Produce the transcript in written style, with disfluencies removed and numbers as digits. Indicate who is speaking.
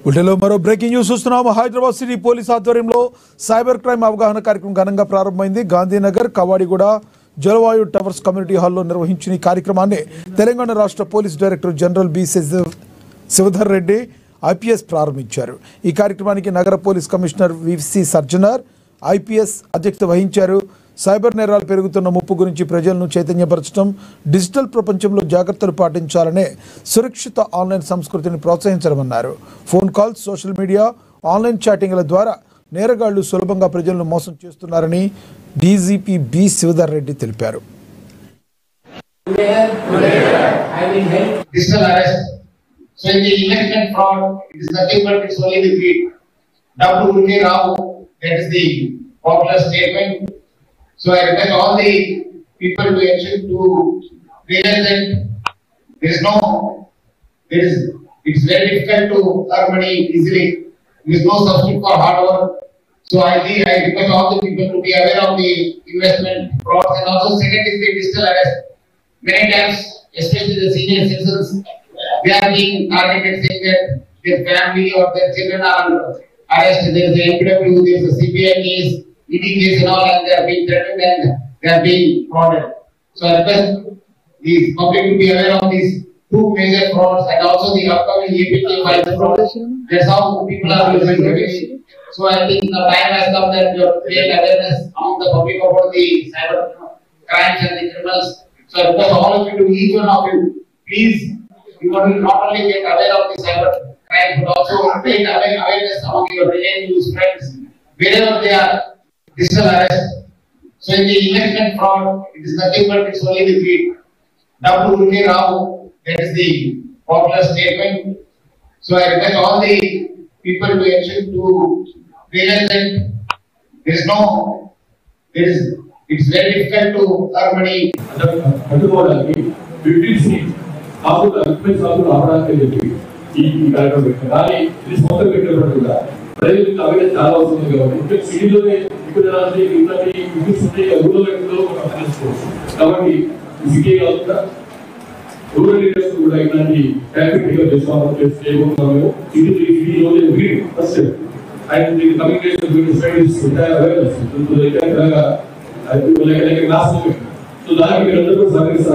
Speaker 1: ఉల్టలో మరో breaking news చూస్తున్నాము. Hyderabad city police ఆధ్వర్యంలో సైబర్ క్రైమ్ అవగాహన కార్యక్రమం ఘనంగా ప్రారంభమైంది. గాంధీనగర్, కవాడిగూడ, జలవాయు టవర్స్ కమ్యూనిటీ హాల్లో నిర్వహించిన ఈ కార్యక్రమాన్ని తెలంగాణ రాష్ట్ర police director general B Shivadhar Reddy IPS ప్రారంభించారు. ఈ కార్యక్రమానికి నగర police commissioner VC Sajjanar IPS అధ్యక్షత వహించారు. సైబర్ నేరాలు పెరుగుతున్న ముప్పు గురించి ప్రజలను చైతన్యపరచడం, డిజిటల్ ప్రపంచంలో జాగ్రత్తలు పాటించాలనే సురక్షిత ఆన్లైన్ సంస్కృతిని ప్రోత్సహించడమన్నారు. Phone calls, social media, online చాటింగ్ల ద్వారా నేరగాళ్లు సులభంగా ప్రజలను మోసం చేస్తున్నారని డీజీపీ బి శివధర్ రెడ్డి తెలిపారు.
Speaker 2: So in the investment fraud, it is nothing but it's only the greed. Double Unke Rao, that is the popular statement. So I request all the people to ensure to realize that it's very difficult to earn money easily. There is no substitute for hard work. So I request all the people to be aware of the investment frauds, and also second is the digital arrest. Many times, especially the senior citizens, they are being targeted, saying that their family or their children are arrested. There is a MPW, there is a CBI case, ED case and all, and they are being threatened and they are being frauded. So I request the public to be aware of these two major frauds and also the upcoming APK fraud. That's how people are losing revenue. So I think the time has come that you have to create awareness among the public about the cyber crimes and the criminals. So I request all of you to, each one of you, please, you want to not only get aware of the cyber crime, but also create awareness among your relatives, friends, wherever they are, digital arrest. So in the investment fraud, it is nothing but it's only the greed. Double Unke Rao, that is the popular statement. So I request all the people to ensure to realize that it's very difficult to earn money.
Speaker 3: आप रावడానికి చెప్పి ఈ కార్యక్రమం పెట్టారు. కానీ ఇది మొత్తం పెట్టబడి కూడా ప్రజలకు అవేర్నెస్ చాలా అవసరం కాబట్టి ఇంకా సిటీలోనే ఇక్కడ ఇట్లాంటి ఇష్యూస్ ఉంటాయి, ఊళ్ళో మనం తెలుసుకోవచ్చు. కాబట్టి సిటీ కాకుండా రూరల్ ఏరియాస్ కూడా ఇట్లాంటి ట్రాఫిక్ చేయబోతున్నాము. సిటీలోనే first and the communication studies awareness class. So దానికి మీరు అందరూ సహకరిస్తారు.